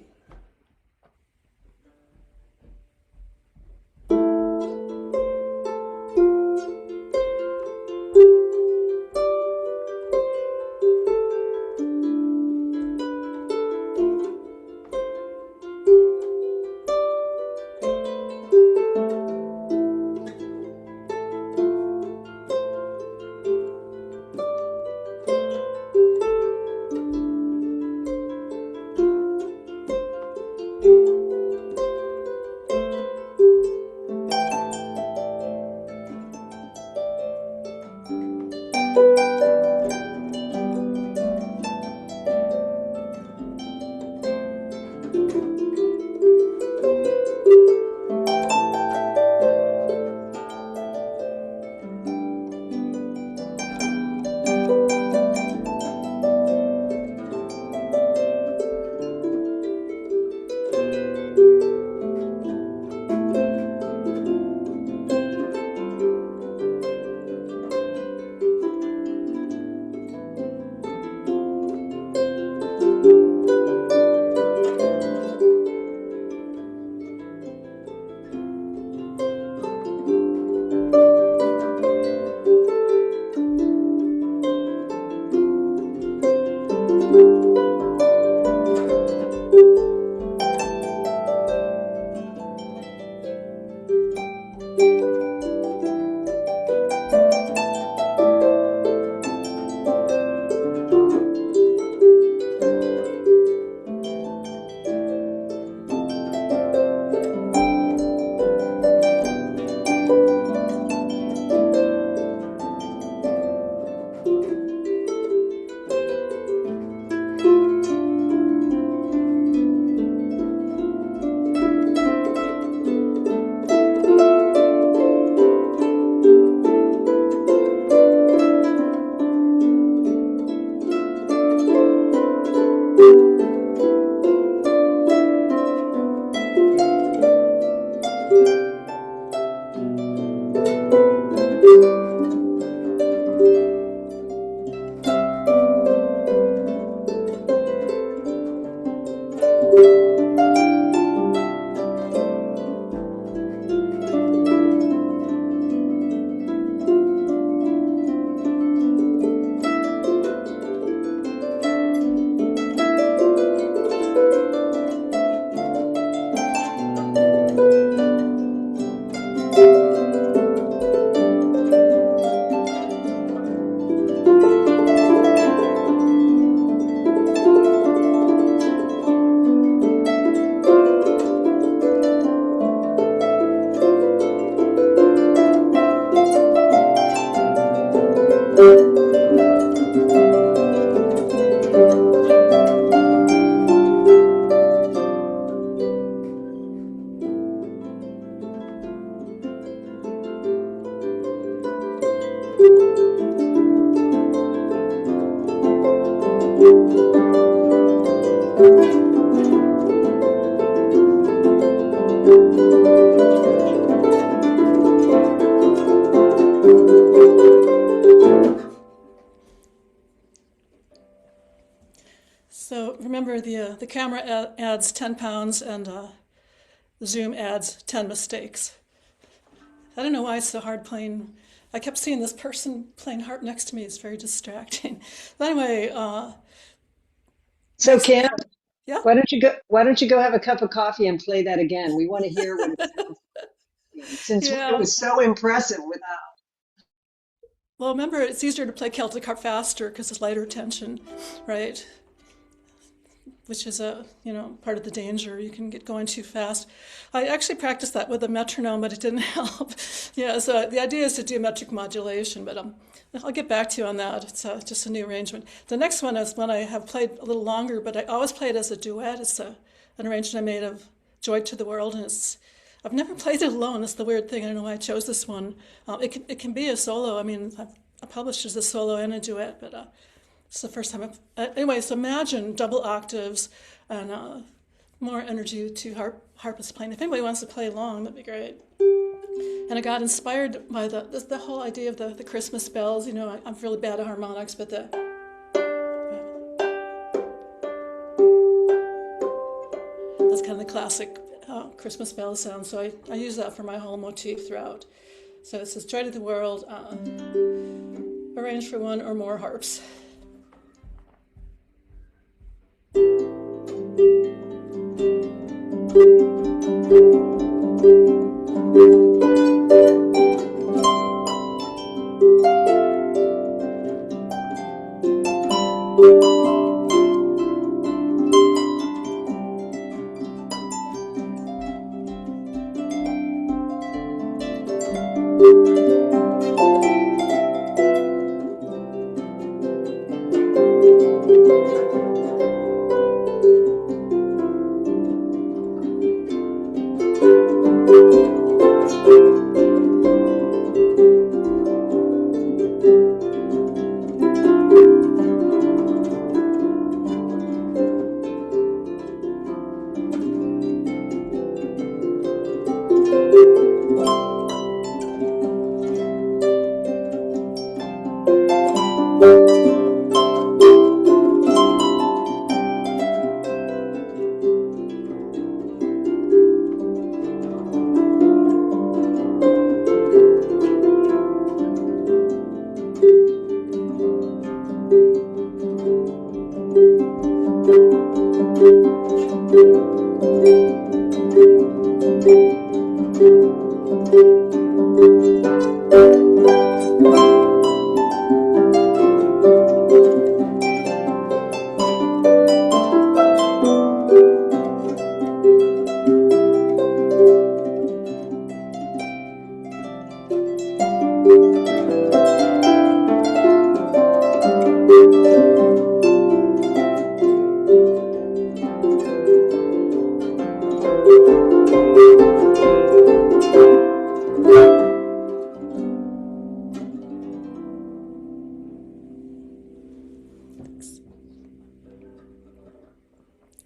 remember the camera adds 10 pounds and Zoom adds 10 mistakes. I don't know why it's so hard playing. I kept seeing this person playing harp next to me. It's very distracting. But anyway, so Kim, yeah. Why don't you go have a cup of coffee and play that again? We want to hear what it sounds like, since it was so impressive without. Well, remember, it's easier to play Celtic harp faster because it's lighter tension, right? Which is part of the danger. You can get going too fast. I actually practiced that with a metronome, but it didn't help. Yeah, so the idea is to do metric modulation, but I'll get back to you on that. It's just a new arrangement. The next one is one I have played a little longer, but I always play it as a duet. It's an arrangement I made of Joy to the World, and I've never played it alone. That's the weird thing. I don't know why I chose this one. It can be a solo. I mean, I published as a solo and a duet, but it's the first time anyway, so imagine double octaves and more energy to harpist playing. If anybody wants to play along, that'd be great. And I got inspired by the whole idea of the Christmas bells. I'm really bad at harmonics, but that's kind of the classic Christmas bell sound. So I use that for my whole motif throughout. So it says Joy to the World, arranged for one or more harps.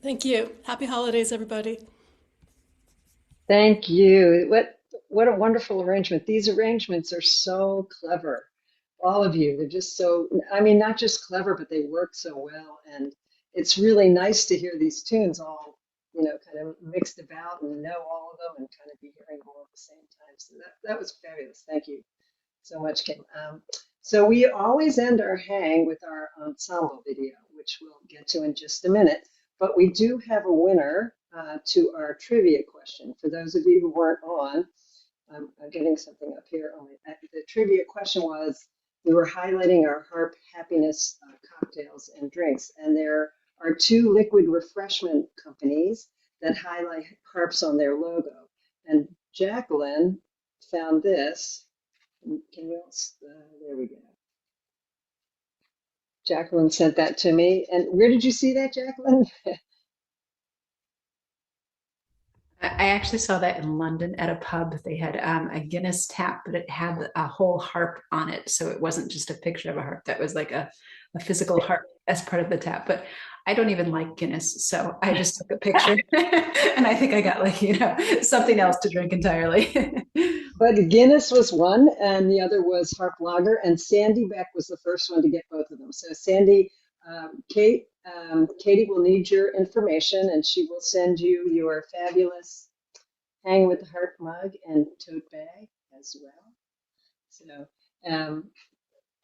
Thank you. Happy holidays, everybody. Thank you. What a wonderful arrangement. These arrangements are so clever. All of you, they're just so, I mean, not just clever, but they work so well. And it's really nice to hear these tunes all, kind of mixed about and know all of them and kind of be hearing all at the same time. So that was fabulous. Thank you so much, Kim. So we always end our hang with our ensemble video, which we'll get to in just a minute. But we do have a winner to our trivia question. For those of you who weren't on, I'm getting something up here. The trivia question was, we were highlighting our harp happiness cocktails and drinks. And there are two liquid refreshment companies that highlight harps on their logo. And Jacqueline found this. Can you, there we go. Jacqueline sent that to me. And where did you see that, Jacqueline? I actually saw that in London at a pub. They had a Guinness tap, but it had a whole harp on it. So it wasn't just a picture of a harp. That was like a physical harp as part of the tap. But I don't even like Guinness. So I just took a picture and I think I got something else to drink entirely. But Guinness was one and the other was Harp Lager, and Sandy Beck was the first one to get both of them. So Sandy, Kate Katie will need your information and she will send you your fabulous Hang with the Harp mug and tote bag as well. So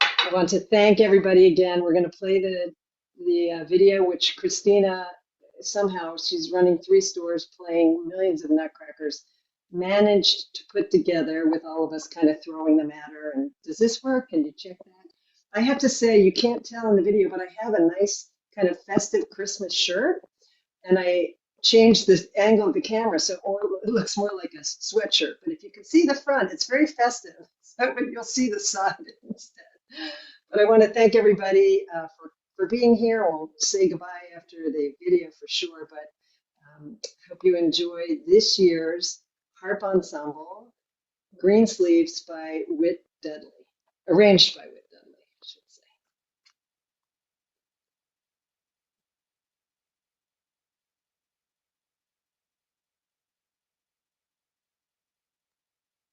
I want to thank everybody again. We're going to play the video, which Christina, somehow she's running 3 stores playing millions of nutcrackers, managed to put together with all of us kind of throwing them at her. And does this work? Can you check that? I have to say, you can't tell in the video, but I have a nice kind of festive Christmas shirt. And I changed the angle of the camera so it looks more like a sweatshirt. But if you can see the front, it's very festive. So you'll see the side instead. But I want to thank everybody for being here. We'll say goodbye after the video for sure. But hope you enjoy this year's Harp Ensemble, Greensleeves by Dudley, arranged by Dudley, I should say.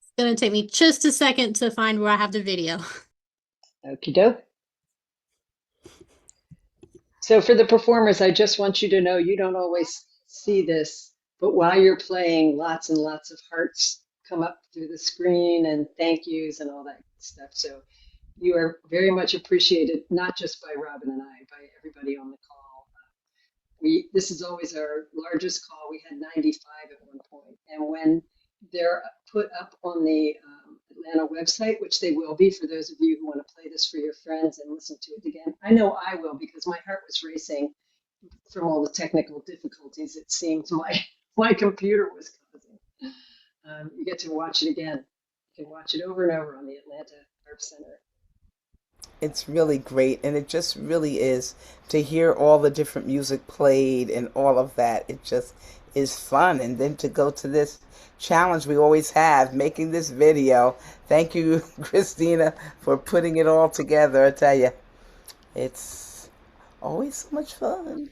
It's gonna take me just a second to find where I have the video. Okie doke. So for the performers, I just want you to know you don't always see this, but while you're playing, lots and lots of hearts come up through the screen and thank yous and all that stuff. So you are very much appreciated, not just by Robin and I, by everybody on the call. This is always our largest call. We had 95 at one point. And when they're put up on the Atlanta website, which they will be for those of you who want to play this for your friends and listen to it again. I know I will because my heart was racing from all the technical difficulties it seemed my computer was causing. You get to watch it again. You can watch it over and over on the Atlanta Harp Center. It's really great, and it just really is to hear all the different music played and all of that. It just is fun, and then to go to this challenge we always have, making this video. Thank you, Christina, for putting it all together. I tell you, it's always so much fun.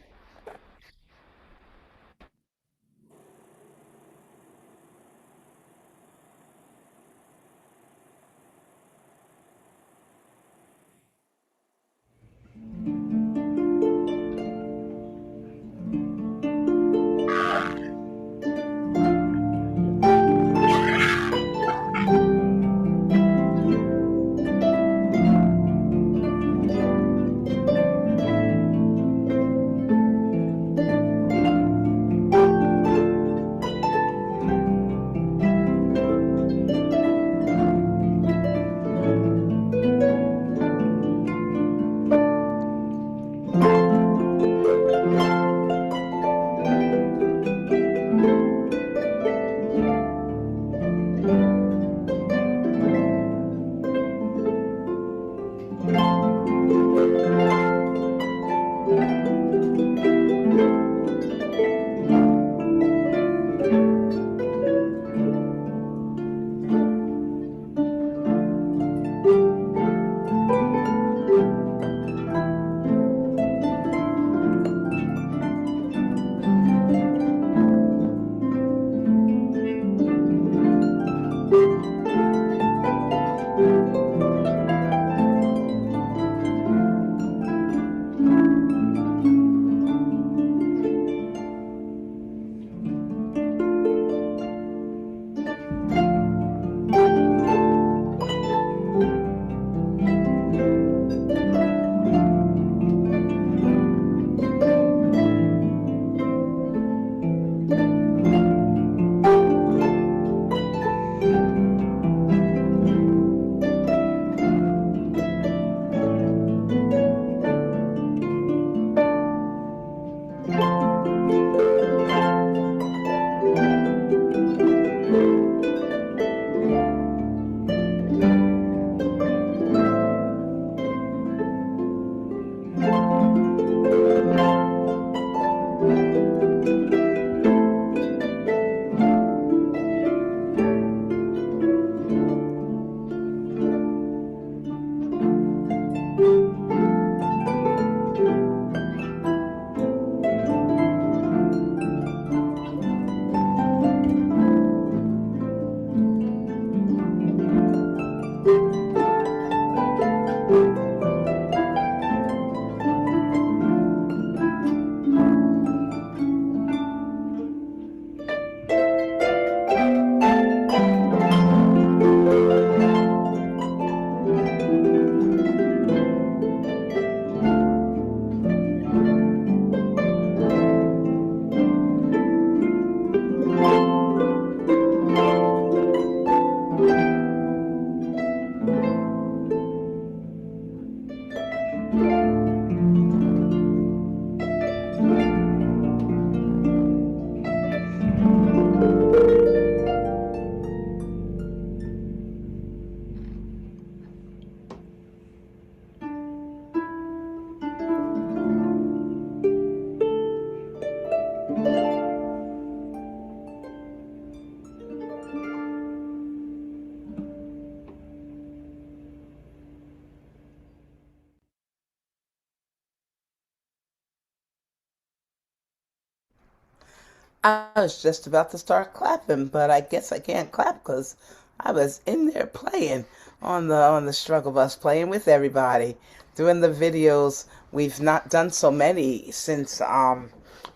I was just about to start clapping, but I guess I can't clap because I was in there playing on the struggle bus, playing with everybody, doing the videos. We've not done so many since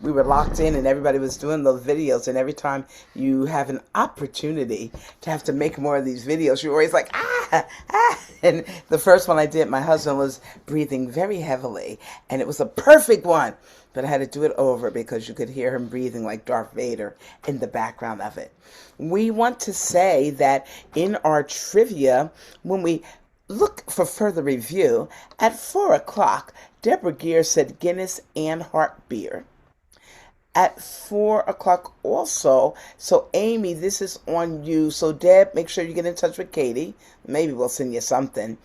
we were locked in and everybody was doing those videos. And every time you have an opportunity to have to make more of these videos, you're always like, ah, ah. And the first one I did, my husband was breathing very heavily, and it was a perfect one. But I had to do it over because you could hear him breathing like Darth Vader in the background of it. We want to say that in our trivia, when we look for further review, at 4 o'clock, Deborah Gear said Guinness and Harp beer. At 4 o'clock also, so Amy, this is on you. So Deb, make sure you get in touch with Katie. Maybe we'll send you something.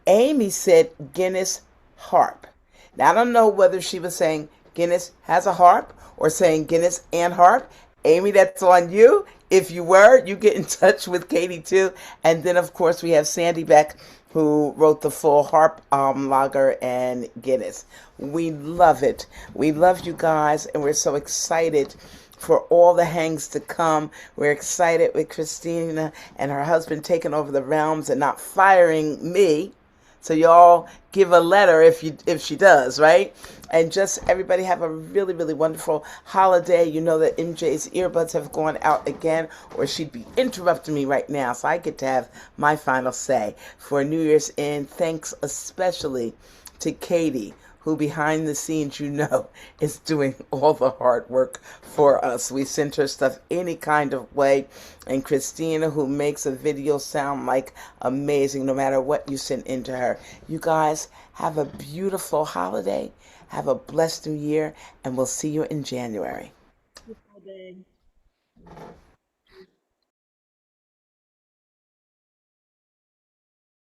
Amy said Guinness harp. Now, I don't know whether she was saying Guinness has a harp or saying Guinness and harp. Amy, that's on you. If you were, you get in touch with Katie too. And then, of course, we have Sandy Beck, who wrote the full harp lager and Guinness. We love it. We love you guys, and we're so excited for all the hangs to come. We're excited with Christina and her husband taking over the realms and not firing me. So y'all give a letter if she does, right? And just everybody have a really, really wonderful holiday. You know that MJ's earbuds have gone out again, or she'd be interrupting me right now. So I get to have my final say for New Year's Eve. Thanks especially to Katie, who behind the scenes, you know, is doing all the hard work for us. We send her stuff any kind of way. And Christina, who makes a video sound like amazing no matter what you send into her. You guys have a beautiful holiday. Have a blessed new year, and we'll see you in January. Happy holiday.